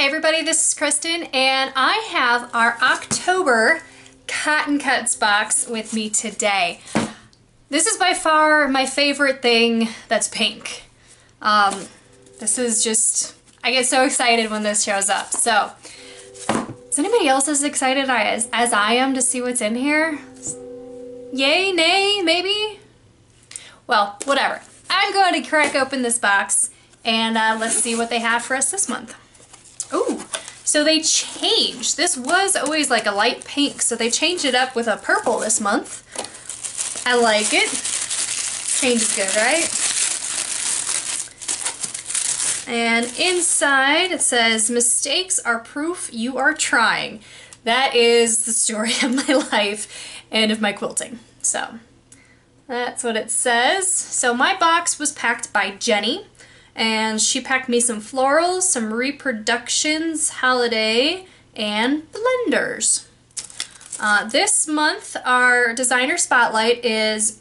everybody, this is Kristen and I have our October Cotton Cuts box with me today. This is by far my favorite thing that's pink. This is just, I get so excited when this shows up. So, is anybody else as excited as I am to see what's in here? Yay, nay, maybe? Well, whatever. I'm going to crack open this box and let's see what they have for us this month. Ooh, so they changed. This was always like a light pink, so they changed it up with a purple this month. I like it. Change is good, right? And inside it says, mistakes are proof you are trying. That is the story of my life and of my quilting. So that's what it says. So my box was packed by Jenny, and she packed me some florals, some reproductions, holiday, and blenders. This month our designer spotlight is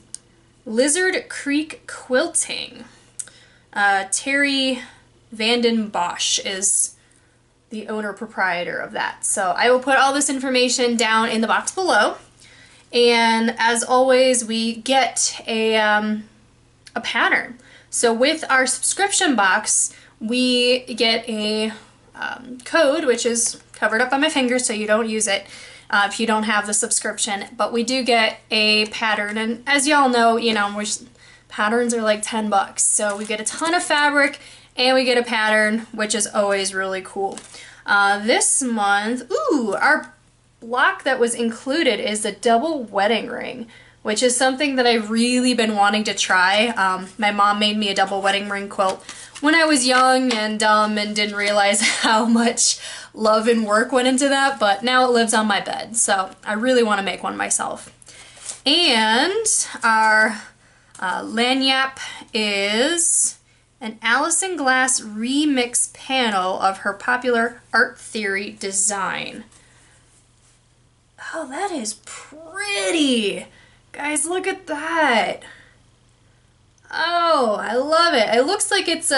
Lizard Creek Quilting. Terri Vanden Bosch is the owner proprietor of that. So I will put all this information down in the box below. And as always, we get a pattern. So with our subscription box, we get a code, which is covered up on my finger so you don't use it if you don't have the subscription. But we do get a pattern, and as y'all know, patterns are like 10 bucks. So we get a ton of fabric and we get a pattern, which is always really cool. This month, our block that was included is the double wedding ring, which is something that I've really been wanting to try. My mom made me a double wedding ring quilt when I was young and dumb and didn't realize how much love and work went into that, but now it lives on my bed, so I really want to make one myself. And our Lagniappe is an Alison Glass remix panel of her popular art theory design. Oh, that is pretty! Guys, look at that! Oh, I love it. It looks like it's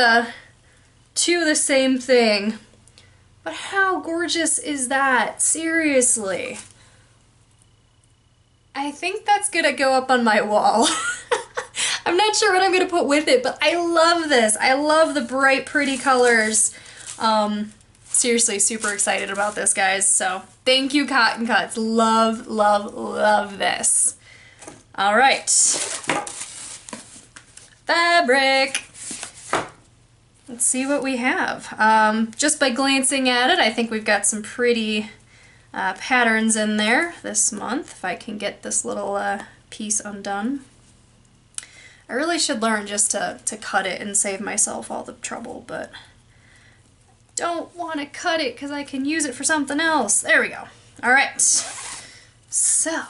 two the same thing. But how gorgeous is that? Seriously. I think that's gonna go up on my wall. I'm not sure what I'm gonna put with it, but I love this. I love the bright, pretty colors. Seriously, super excited about this, guys. So, thank you, Cotton Cuts. Love, love, love this. All right. Fabric. Let's see what we have. Just by glancing at it, I think we've got some pretty patterns in there this month, if I can get this little piece undone. I really should learn just to cut it and save myself all the trouble, but don't want to cut it because I can use it for something else. There we go. All right. So,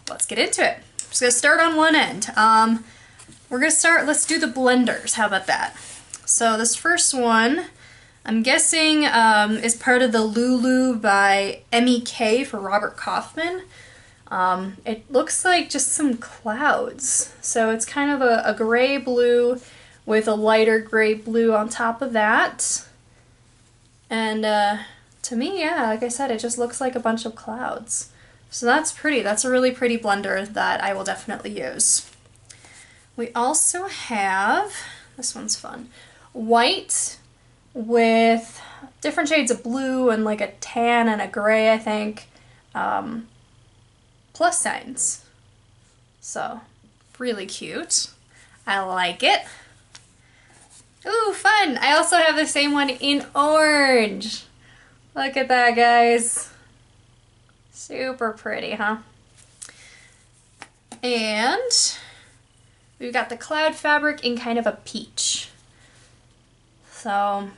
let's get into it. I'm just going to start on one end. We're going to start, let's do the blenders. How about that? So this first one, I'm guessing is part of the Lulu by Emmie for Robert Kaufman. It looks like just some clouds. So it's kind of a gray blue with a lighter gray blue on top of that. And to me, yeah, like I said, it just looks like a bunch of clouds. So that's pretty. That's a really pretty blender that I will definitely use. We also have, this one's fun, white with different shades of blue and like a tan and a gray, I think, plus signs. So, really cute. I like it. Ooh, fun! I also have the same one in orange. Look at that, guys. Super pretty, huh? And we've got the cloud fabric in kind of a peach. So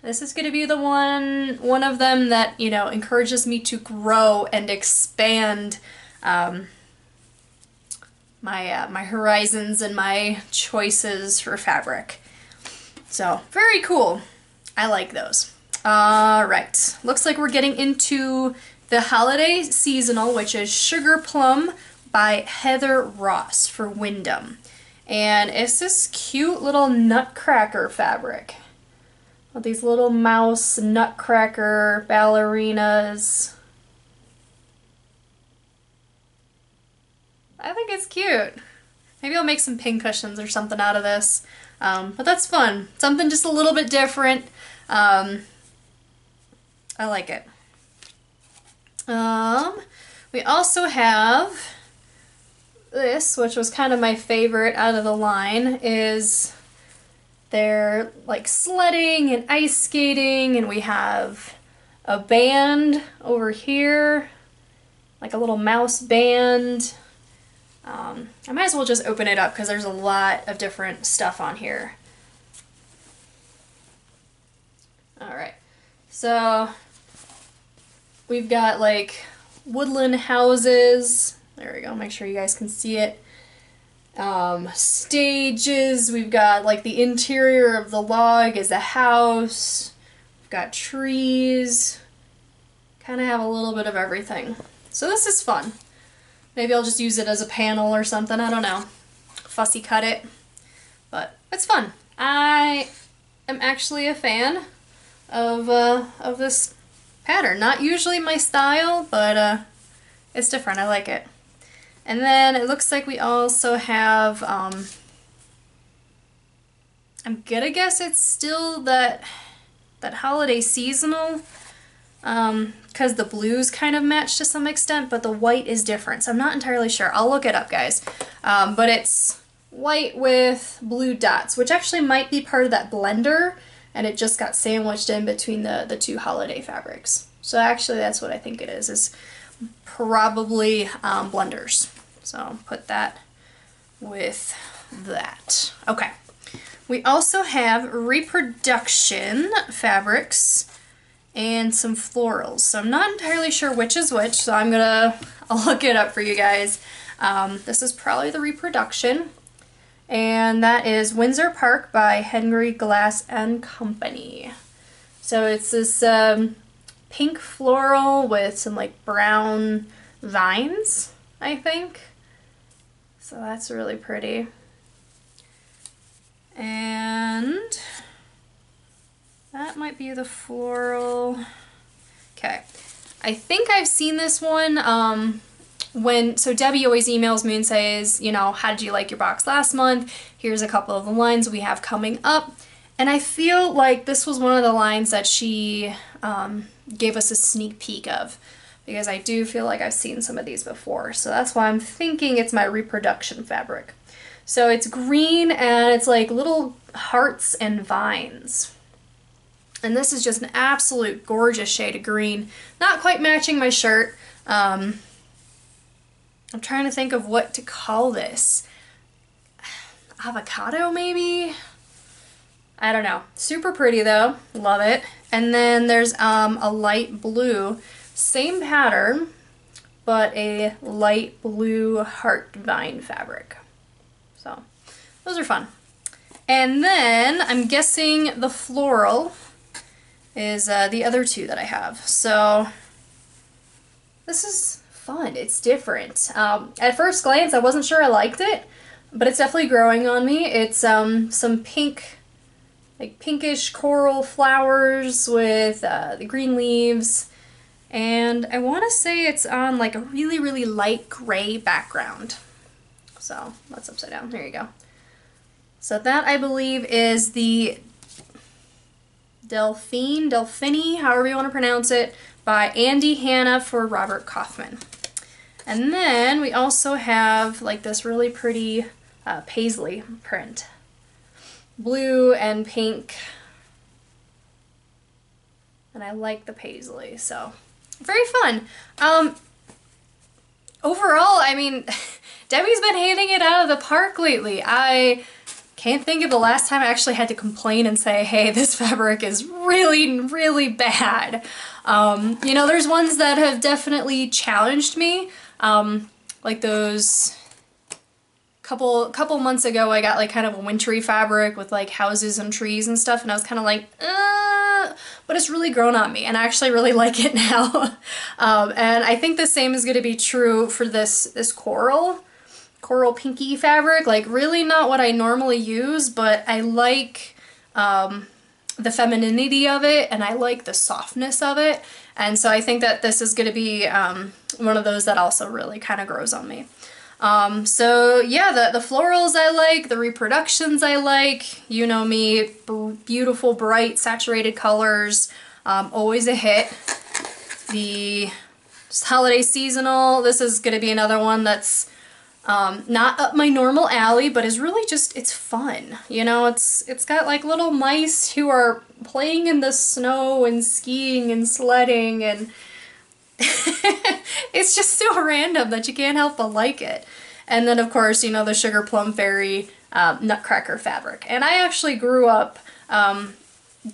this is going to be the one of them that, encourages me to grow and expand my horizons and my choices for fabric. So very cool. I like those. Alright, looks like we're getting into the holiday seasonal, which is Sugarplum by Hether for Windham. And it's this cute little nutcracker fabric. All these little mouse nutcracker ballerinas. I think it's cute. Maybe I'll make some pin cushions or something out of this. But that's fun. Something just a little bit different. I like it. We also have this, which was kind of my favorite out of the line, is they're like sledding and ice skating, and we have a band over here, like a little mouse band. I might as well just open it up because there's a lot of different stuff on here. Alright, so we've got like woodland houses. There we go, make sure you guys can see it. Stages, we've got like the interior of the log is a house. We've got trees. Kind of have a little bit of everything. So this is fun. Maybe I'll just use it as a panel or something, I don't know. Fussy cut it. But it's fun. I am actually a fan of this pattern. Not usually my style, but it's different. I like it. And then it looks like we also have, I'm gonna guess it's still that holiday seasonal, because the blues kind of match to some extent, but the white is different, so I'm not entirely sure. I'll look it up, guys. But it's white with blue dots, which actually might be part of that blender, and it just got sandwiched in between the two holiday fabrics. So actually that's what I think it is probably blenders. So I'll put that with that. Okay. We also have Reproduction fabrics and some florals. So I'm not entirely sure which is which, so I'll look it up for you guys. This is probably the Reproduction, and that is Windsor Park by Alison Glass and Company. So it's this pink floral with some like brown vines, I think. So that's really pretty. And that might be the floral. Okay. I think I've seen this one so Debbie always emails me and says, you know, how did you like your box last month? Here's a couple of the lines we have coming up. And I feel like this was one of the lines that she gave us a sneak peek of, because I do feel like I've seen some of these before. So that's why I'm thinking it's my Reproduction fabric. So it's green and it's like little hearts and vines. And this is just an absolute gorgeous shade of green. Not quite matching my shirt. I'm trying to think of what to call this. Avocado maybe? I don't know. Super pretty though. Love it. And then there's a light blue. Same pattern, but a light blue heart vine fabric. So those are fun. And then I'm guessing the floral is the other two that I have. So this is fun. It's different. At first glance, I wasn't sure I liked it, but it's definitely growing on me. It's some pink, like pinkish coral flowers with the green leaves. And I want to say it's on like a really, really light gray background. So that's upside down. There you go. So that, I believe, is the Delphine, however you want to pronounce it, by Andie, Hanna for Robert Kaufman. And then we also have like this really pretty paisley print. Blue and pink. And I like the paisley, so very fun. Overall, I mean, Debbie's been hitting it out of the park lately. I can't think of the last time I actually had to complain and say, hey, this fabric is really, really bad. You know, there's ones that have definitely challenged me. Like those couple months ago, I got like kind of a wintry fabric with like houses and trees and stuff, and I was kind of like, but it's really grown on me, and I actually really like it now. And I think the same is going to be true for this coral pinky fabric. Like really not what I normally use, but I like the femininity of it, and I like the softness of it. And so I think that this is going to be one of those that also really kind of grows on me. So yeah, the florals I like, the reproductions I like, you know me, beautiful, bright, saturated colors, always a hit. The holiday seasonal, this is going to be another one that's not up my normal alley, but is really just, it's fun. You know, it's got like little mice who are playing in the snow and skiing and sledding, and it's just so random that you can't help but like it. And then of course, you know, the Sugarplum Fairy Nutcracker fabric. And I actually grew up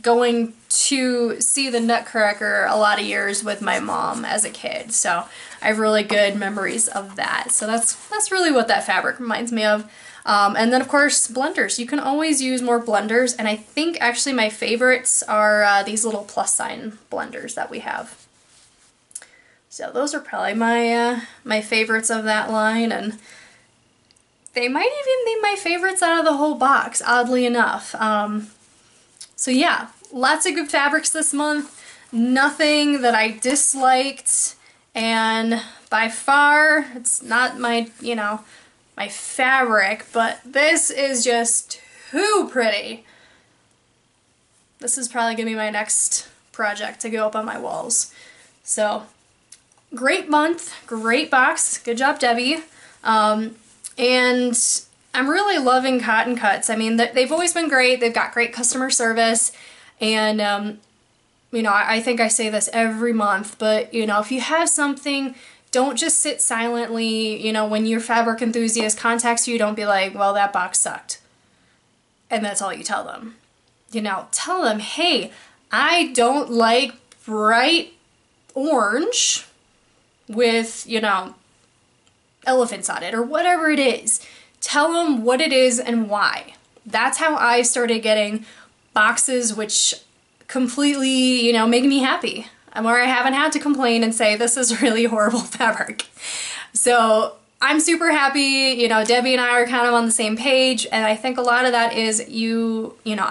going to see the Nutcracker a lot of years with my mom as a kid, so I have really good memories of that. So that's really what that fabric reminds me of. And then of course blenders. You can always use more blenders, and I think actually my favorites are these little plus sign blenders that we have. So those are probably my my favorites of that line, and they might even be my favorites out of the whole box, oddly enough. So yeah, lots of good fabrics this month, nothing that I disliked, and by far, it's not my, you know, my fabric, but this is just too pretty. This is probably gonna be my next project to go up on my walls. So, great month, great box, good job Debbie. And I'm really loving Cotton Cuts. I mean, they've always been great. They've got great customer service. And, you know, I think I say this every month, but, you know, if you have something, don't just sit silently. You know, when your fabric enthusiast contacts you, don't be like, well, that box sucked. And that's all you tell them. You know, tell them, hey, I don't like bright orange with, you know, elephants on it or whatever it is. Tell them what it is and why. That's how I started getting boxes which completely, you know, make me happy, and where I haven't had to complain and say this is really horrible fabric. So I'm super happy. You know, Debbie and I are kind of on the same page, and I think a lot of that is you know,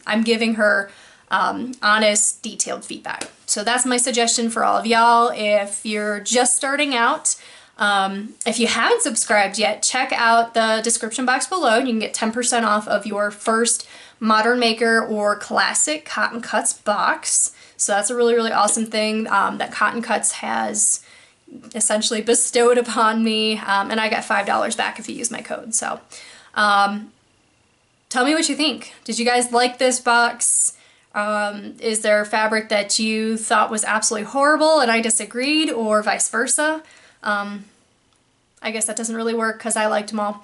I'm giving her honest, detailed feedback. So that's my suggestion for all of y'all. If you're just starting out, if you haven't subscribed yet, check out the description box below. You can get 10% off of your first Modern Maker or Classic Cotton Cuts box. So that's a really, really awesome thing that Cotton Cuts has essentially bestowed upon me. And I got $5 back if you use my code. So tell me what you think. Did you guys like this box? Is there a fabric that you thought was absolutely horrible and I disagreed, or vice versa? I guess that doesn't really work because I liked them all.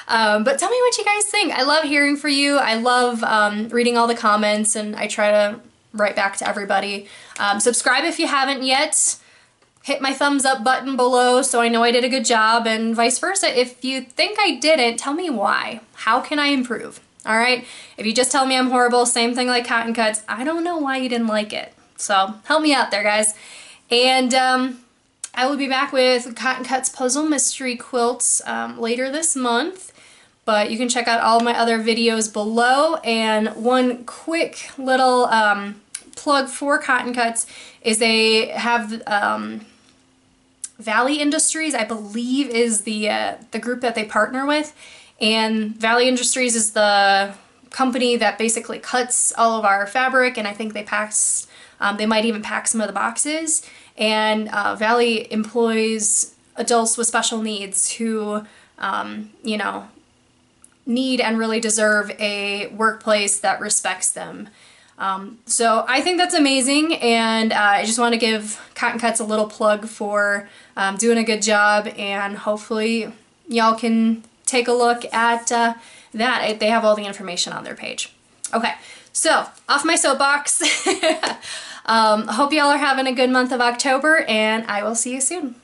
But tell me what you guys think. I love hearing from you. I love reading all the comments, and I try to write back to everybody. Subscribe if you haven't yet. Hit my thumbs up button below so I know I did a good job, and vice versa. If you think I didn't, tell me why. How can I improve? Alright? If you just tell me I'm horrible, same thing like Cotton Cuts, I don't know why you didn't like it. So help me out there, guys. And I will be back with Cotton Cuts Puzzle Mystery Quilts later this month, but you can check out all of my other videos below. And one quick little plug for Cotton Cuts is they have Valley Industries, I believe, is the group that they partner with, and Valley Industries is the company that basically cuts all of our fabric, and I think they packs, they might even pack some of the boxes. And Valley employs adults with special needs who, you know, need and really deserve a workplace that respects them. So I think that's amazing, and I just want to give Cotton Cuts a little plug for doing a good job, and hopefully y'all can take a look at that. They have all the information on their page. Okay, so off my soapbox. Hope y'all are having a good month of October, and I will see you soon.